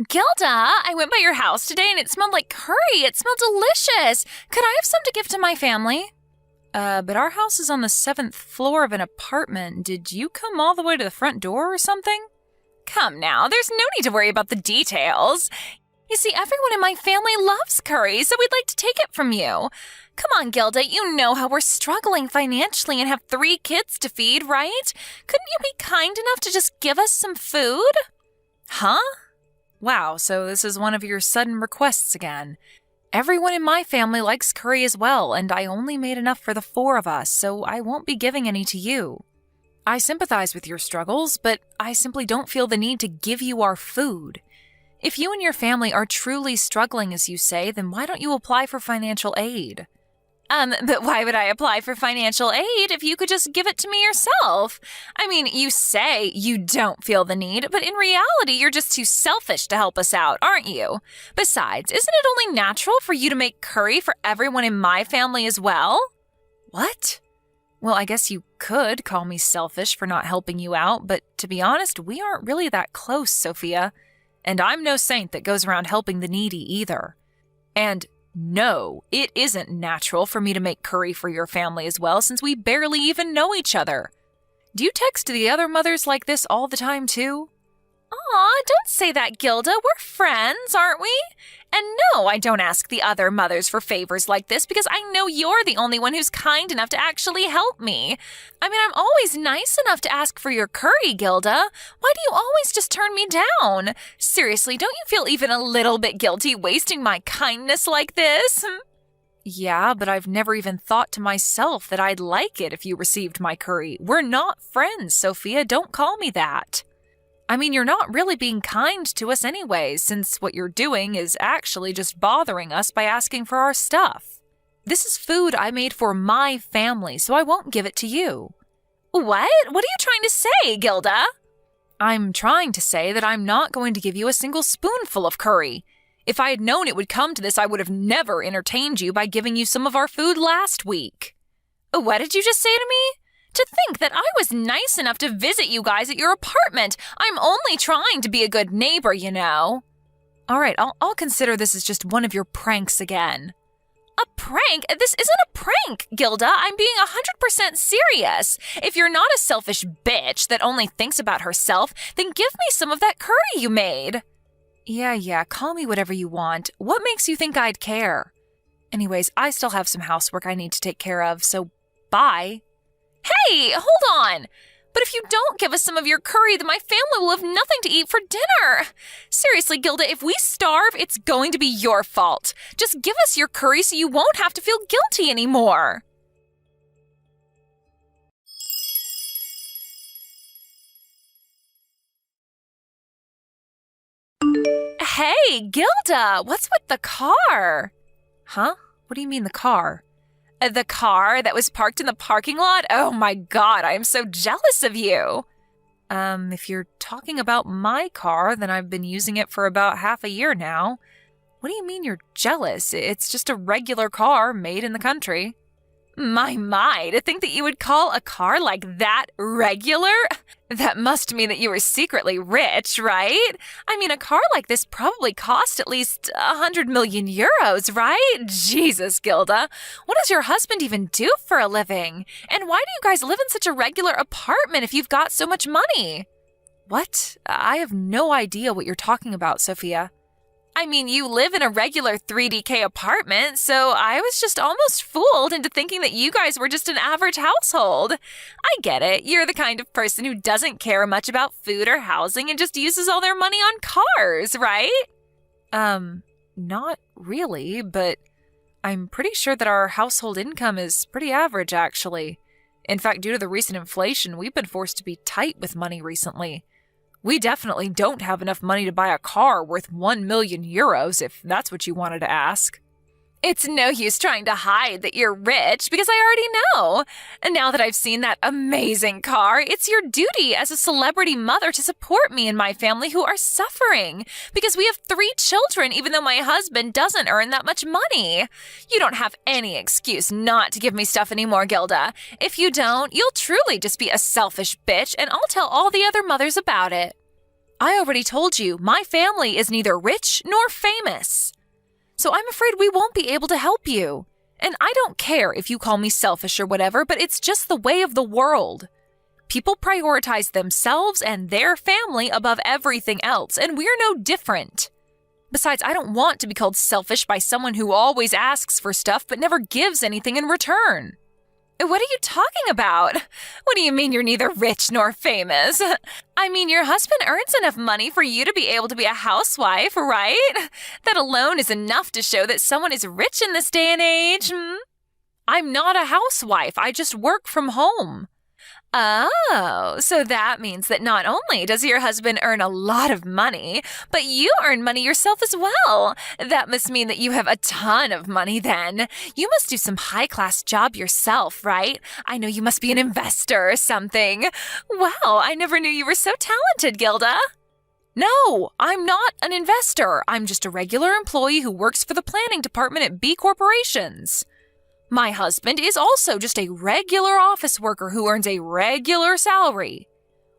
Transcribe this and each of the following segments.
Gilda, I went by your house today and it smelled like curry. It smelled delicious. Could I have some to give to my family? But our house is on the 7th floor of an apartment. Did you come all the way to the front door or something? Come now, there's no need to worry about the details. You see, everyone in my family loves curry, so we'd like to take it from you. Come on, Gilda, you know how we're struggling financially and have 3 kids to feed, right? Couldn't you be kind enough to just give us some food? Huh? Wow, so this is one of your sudden requests again. Everyone in my family likes curry as well, and I only made enough for the 4 of us, so I won't be giving any to you. I sympathize with your struggles, but I simply don't feel the need to give you our food. If you and your family are truly struggling, as you say, then why don't you apply for financial aid? But why would I apply for financial aid if you could just give it to me yourself? I mean, you say you don't feel the need, but in reality, you're just too selfish to help us out, aren't you? Besides, isn't it only natural for you to make curry for everyone in my family as well? What? Well, I guess you could call me selfish for not helping you out, but to be honest, we aren't really that close, Sophia. And I'm no saint that goes around helping the needy either. And no, it isn't natural for me to make curry for your family as well, since we barely even know each other. Do you text the other mothers like this all the time too? Aw, don't say that, Gilda. We're friends, aren't we? And no, I don't ask the other mothers for favors like this because I know you're the only one who's kind enough to actually help me. I mean, I'm always nice enough to ask for your curry, Gilda. Why do you always just turn me down? Seriously, don't you feel even a little bit guilty wasting my kindness like this? Yeah, but I've never even thought to myself that I'd like it if you received my curry. We're not friends, Sophia. Don't call me that. I mean, you're not really being kind to us anyway, since what you're doing is actually just bothering us by asking for our stuff. This is food I made for my family, so I won't give it to you. What? What are you trying to say, Gilda? I'm trying to say that I'm not going to give you a single spoonful of curry. If I had known it would come to this, I would have never entertained you by giving you some of our food last week. What did you just say to me? To think that I was nice enough to visit you guys at your apartment. I'm only trying to be a good neighbor, you know. All right, I'll consider this as just one of your pranks again. A prank? This isn't a prank, Gilda. I'm being 100% serious. If you're not a selfish bitch that only thinks about herself, then give me some of that curry you made. Yeah, call me whatever you want. What makes you think I'd care? Anyways, I still have some housework I need to take care of, so bye. Hey, hold on! But if you don't give us some of your curry, then my family will have nothing to eat for dinner. Seriously, Gilda, if we starve, it's going to be your fault. Just give us your curry so you won't have to feel guilty anymore. Hey, Gilda, what's with the car? Huh? What do you mean the car? The car that was parked in the parking lot? Oh my God, I am so jealous of you. If you're talking about my car, then I've been using it for about half a year now. What do you mean you're jealous? It's just a regular car made in the country. My, to think that you would call a car like that regular? That must mean that you were secretly rich, right? I mean, a car like this probably cost at least 100 million euros, right? Jesus, Gilda. What does your husband even do for a living? And why do you guys live in such a regular apartment if you've got so much money? What? I have no idea what you're talking about, Sophia. I mean, you live in a regular 3DK apartment, so I was just almost fooled into thinking that you guys were just an average household. I get it. You're the kind of person who doesn't care much about food or housing and just uses all their money on cars, right? Not really, but I'm pretty sure that our household income is pretty average, actually. In fact, due to the recent inflation, we've been forced to be tight with money recently. We definitely don't have enough money to buy a car worth 1 million euros, if that's what you wanted to ask. It's no use trying to hide that you're rich, because I already know. And now that I've seen that amazing car, it's your duty as a celebrity mother to support me and my family who are suffering, because we have 3 children, even though my husband doesn't earn that much money. You don't have any excuse not to give me stuff anymore, Gilda. If you don't, you'll truly just be a selfish bitch, and I'll tell all the other mothers about it. I already told you, my family is neither rich nor famous. So I'm afraid we won't be able to help you. And I don't care if you call me selfish or whatever, but it's just the way of the world. People prioritize themselves and their family above everything else, and we're no different. Besides, I don't want to be called selfish by someone who always asks for stuff but never gives anything in return. What are you talking about? What do you mean you're neither rich nor famous? I mean, your husband earns enough money for you to be able to be a housewife, right? That alone is enough to show that someone is rich in this day and age. I'm not a housewife. I just work from home. Oh, so that means that not only does your husband earn a lot of money, but you earn money yourself as well. That must mean that you have a ton of money then. You must do some high-class job yourself, right? I know you must be an investor or something. Wow, I never knew you were so talented, Gilda. No, I'm not an investor. I'm just a regular employee who works for the planning department at B Corporations. My husband is also just a regular office worker who earns a regular salary.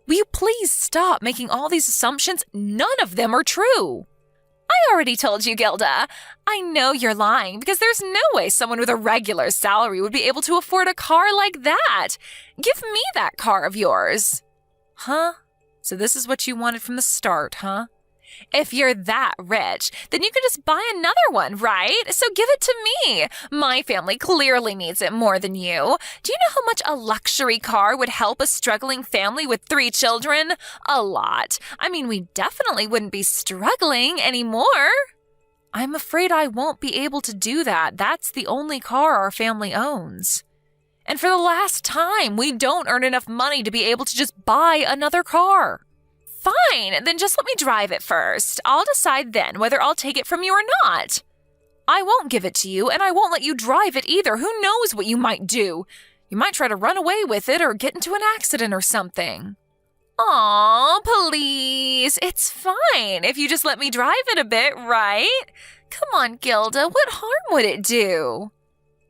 Will you please stop making all these assumptions? None of them are true. I already told you, Gilda. I know you're lying because there's no way someone with a regular salary would be able to afford a car like that. Give me that car of yours. Huh? So this is what you wanted from the start, huh? If you're that rich, then you can just buy another one, right? So give it to me. My family clearly needs it more than you. Do you know how much a luxury car would help a struggling family with 3 children? A lot. I mean, we definitely wouldn't be struggling anymore. I'm afraid I won't be able to do that. That's the only car our family owns. And for the last time, we don't earn enough money to be able to just buy another car. Fine, then just let me drive it first. I'll decide then whether I'll take it from you or not. I won't give it to you, and I won't let you drive it either. Who knows what you might do? You might try to run away with it or get into an accident or something. Aw, please. It's fine if you just let me drive it a bit, right? Come on, Gilda, what harm would it do?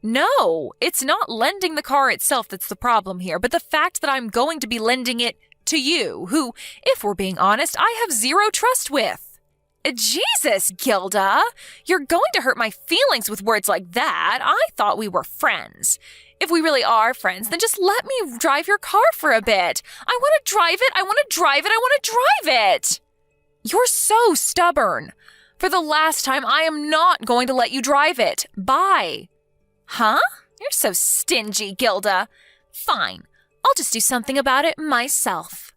No, it's not lending the car itself that's the problem here, but the fact that I'm going to be lending it to you, who, if we're being honest, I have zero trust with. Jesus, Gilda, you're going to hurt my feelings with words like that. I thought we were friends. If we really are friends, then just let me drive your car for a bit. I want to drive it. I want to drive it. I want to drive it. You're so stubborn. For the last time, I am not going to let you drive it. Bye. Huh? You're so stingy, Gilda. Fine. I'll just do something about it myself.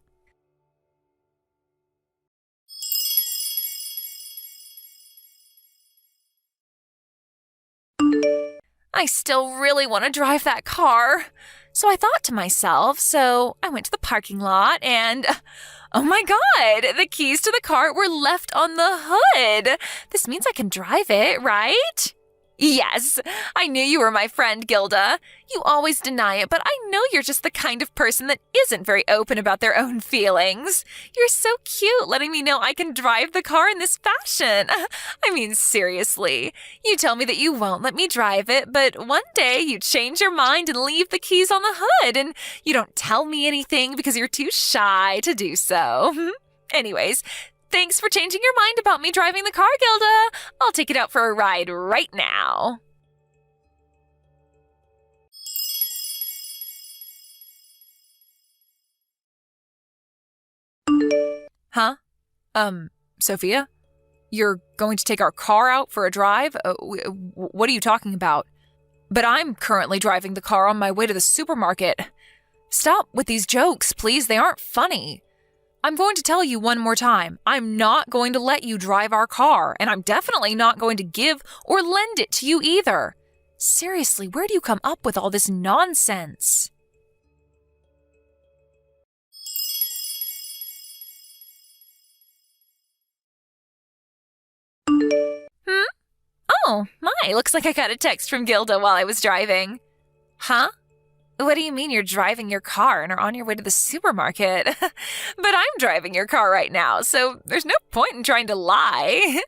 I still really want to drive that car. So I thought to myself, so I went to the parking lot and, oh my God, the keys to the car were left on the hood. This means I can drive it, right? Yes, I knew you were my friend, Gilda. You always deny it, but I know you're just the kind of person that isn't very open about their own feelings. You're so cute letting me know I can drive the car in this fashion. I mean, seriously. You tell me that you won't let me drive it, but one day you change your mind and leave the keys on the hood, and you don't tell me anything because you're too shy to do so. Anyways, thanks for changing your mind about me driving the car, Gilda. I'll take it out for a ride right now. Huh? Sophia? You're going to take our car out for a drive? What are you talking about? But I'm currently driving the car on my way to the supermarket. Stop with these jokes, please. They aren't funny. I'm going to tell you one more time, I'm not going to let you drive our car, and I'm definitely not going to give or lend it to you either. Seriously, where do you come up with all this nonsense? Oh, my, looks like I got a text from Gilda while I was driving. Huh? What do you mean you're driving your car and are on your way to the supermarket? But I'm driving your car right now, so there's no point in trying to lie.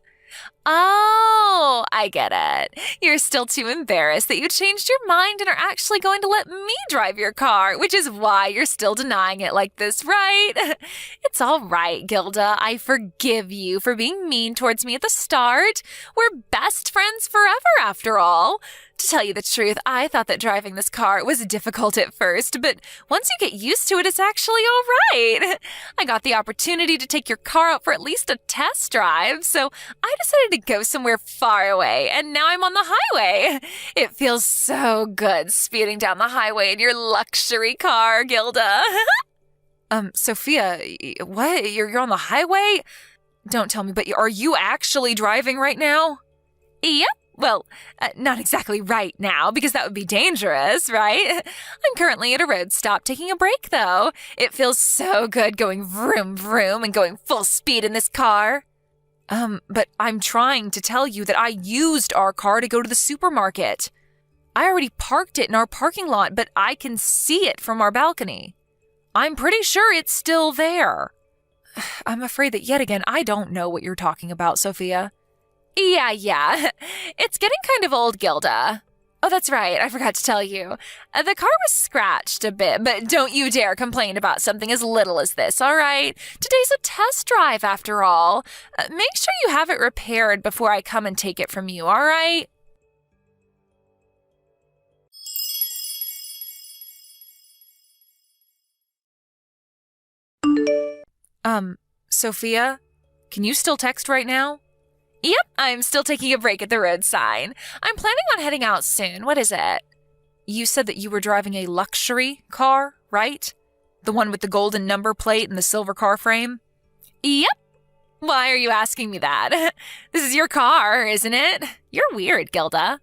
Oh, I get it. You're still too embarrassed that you changed your mind and are actually going to let me drive your car, which is why you're still denying it like this, right? It's all right, Gilda. I forgive you for being mean towards me at the start. We're best friends forever, after all. To tell you the truth, I thought that driving this car was difficult at first, but once you get used to it, it's actually all right. I got the opportunity to take your car out for at least a test drive, so I decided to go somewhere far away, and now I'm on the highway. It feels so good speeding down the highway in your luxury car, Gilda. Sophia, what? You're on the highway? Don't tell me, but are you actually driving right now? Yep. Well, not exactly right now, because that would be dangerous, right? I'm currently at a road stop taking a break, though. It feels so good going vroom vroom and going full speed in this car. But I'm trying to tell you that I used our car to go to the supermarket. I already parked it in our parking lot, but I can see it from our balcony. I'm pretty sure it's still there. I'm afraid that yet again, I don't know what you're talking about, Sophia. Yeah. It's getting kind of old, Gilda. Oh, that's right. I forgot to tell you. The car was scratched a bit, but don't you dare complain about something as little as this, all right? Today's a test drive, after all. Make sure you have it repaired before I come and take it from you, all right? Sophia, can you still text right now? Yep, I'm still taking a break at the road sign. I'm planning on heading out soon. What is it? You said that you were driving a luxury car, right? The one with the golden number plate and the silver car frame? Yep. Why are you asking me that? This is your car, isn't it? You're weird, Gilda.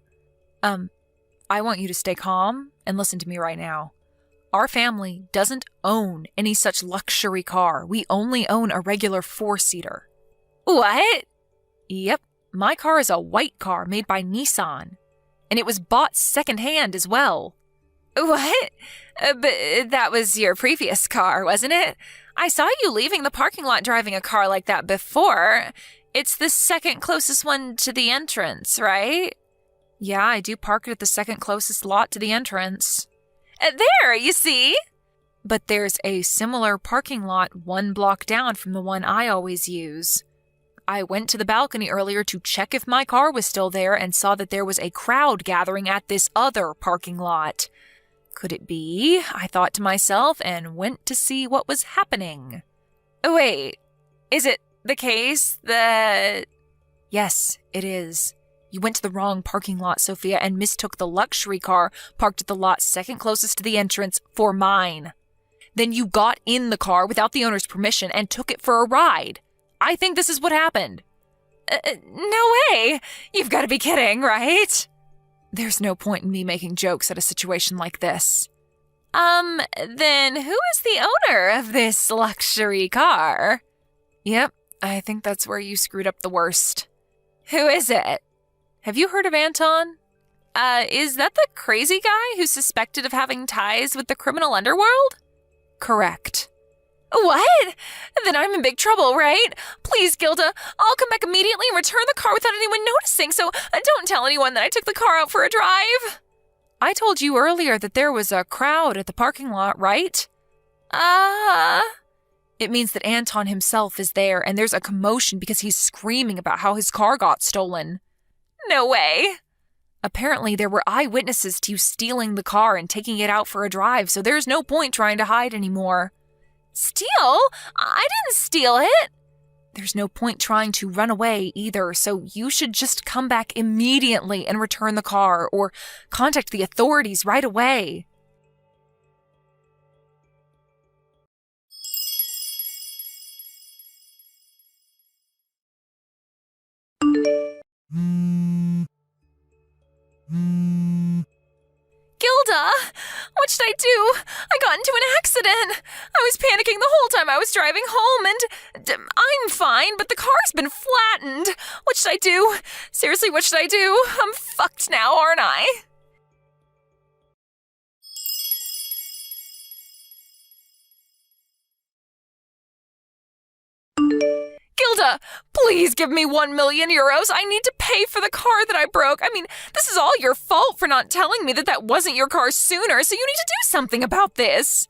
I want you to stay calm and listen to me right now. Our family doesn't own any such luxury car. We only own a regular 4-seater. What? Yep, my car is a white car made by Nissan, and it was bought secondhand as well. What? But that was your previous car, wasn't it? I saw you leaving the parking lot driving a car like that before. It's the second closest one to the entrance, right? Yeah, I do park it at the second closest lot to the entrance. There, you see? But there's a similar parking lot 1 block down from the one I always use. I went to the balcony earlier to check if my car was still there and saw that there was a crowd gathering at this other parking lot. Could it be? I thought to myself and went to see what was happening. Wait, is it the case that... Yes, it is. You went to the wrong parking lot, Sophia, and mistook the luxury car parked at the lot second closest to the entrance for mine. Then you got in the car without the owner's permission and took it for a ride. I think this is what happened. No way! You've got to be kidding, right? There's no point in me making jokes at a situation like this. Then who is the owner of this luxury car? Yep, I think that's where you screwed up the worst. Who is it? Have you heard of Anton? Is that the crazy guy who's suspected of having ties with the criminal underworld? Correct. What? Then I'm in big trouble, right? Please, Gilda, I'll come back immediately and return the car without anyone noticing, so don't tell anyone that I took the car out for a drive. I told you earlier that there was a crowd at the parking lot, right? It means that Anton himself is there, and there's a commotion because he's screaming about how his car got stolen. No way. Apparently, there were eyewitnesses to you stealing the car and taking it out for a drive, so there's no point trying to hide anymore. Steal? I didn't steal it. There's no point trying to run away either, so you should just come back immediately and return the car, or contact the authorities right away. Gilda! What should I do? I got into an accident. I was panicking the whole time I was driving home, and I'm fine, but the car's been flattened. What should I do? Seriously, what should I do? I'm fucked now, aren't I? Gilda, please give me 1 million euros. I need to pay for the car that I broke. I mean, this is all your fault for not telling me that wasn't your car sooner, so you need to do something about this.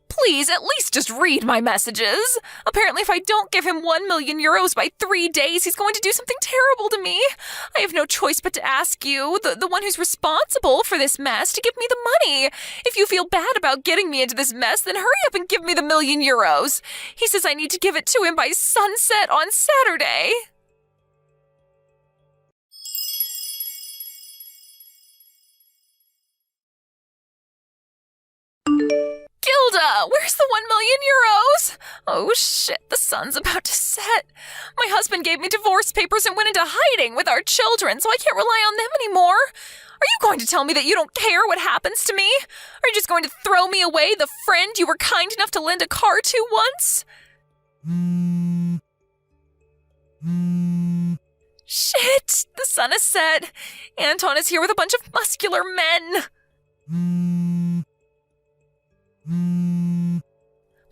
Please, at least just read my messages. Apparently, if I don't give him 1 million euros by 3 days, he's going to do something terrible to me. I have no choice but to ask you, the one who's responsible for this mess, to give me the money. If you feel bad about getting me into this mess, then hurry up and give me the 1 million euros. He says I need to give it to him by sunset on Saturday. Gilda, where's the 1 million euros? Oh shit, the sun's about to set. My husband gave me divorce papers and went into hiding with our children, so I can't rely on them anymore. Are you going to tell me that you don't care what happens to me? Are you just going to throw me away, the friend you were kind enough to lend a car to once? Shit, the sun has set. Anton is here with a bunch of muscular men.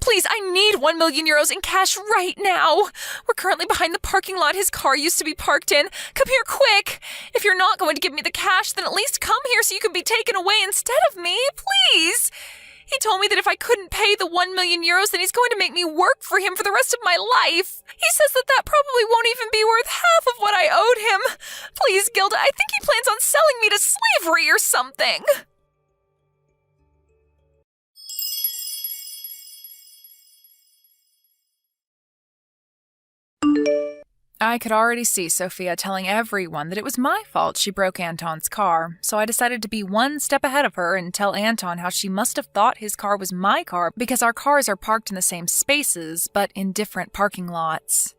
Please, I need 1 million euros in cash right now. We're currently behind the parking lot his car used to be parked in. Come here quick. If you're not going to give me the cash, then at least come here so you can be taken away instead of me, please. He told me that if I couldn't pay the 1 million euros, then he's going to make me work for him for the rest of my life. He says that probably won't even be worth half of what I owed him. Please, Gilda, I think he plans on selling me to slavery or something. I could already see Sophia telling everyone that it was my fault she broke Anton's car, so I decided to be one step ahead of her and tell Anton how she must have thought his car was my car because our cars are parked in the same spaces, but in different parking lots.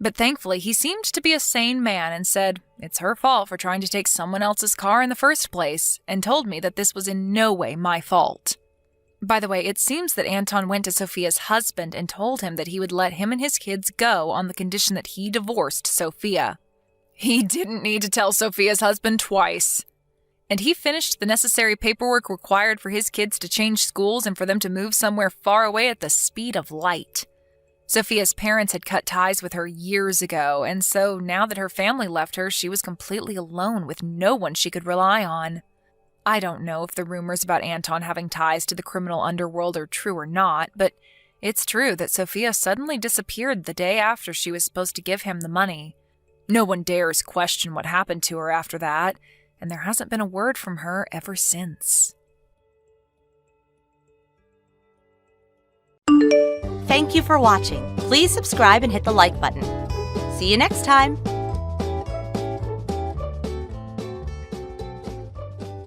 But thankfully, he seemed to be a sane man and said it's her fault for trying to take someone else's car in the first place, and told me that this was in no way my fault. By the way, it seems that Anton went to Sophia's husband and told him that he would let him and his kids go on the condition that he divorced Sophia. He didn't need to tell Sophia's husband twice. And he finished the necessary paperwork required for his kids to change schools and for them to move somewhere far away at the speed of light. Sophia's parents had cut ties with her years ago, and so now that her family left her, she was completely alone with no one she could rely on. I don't know if the rumors about Anton having ties to the criminal underworld are true or not, but it's true that Sophia suddenly disappeared the day after she was supposed to give him the money. No one dares question what happened to her after that, and there hasn't been a word from her ever since. Thank you for watching. Please subscribe and hit the like button. See you next time.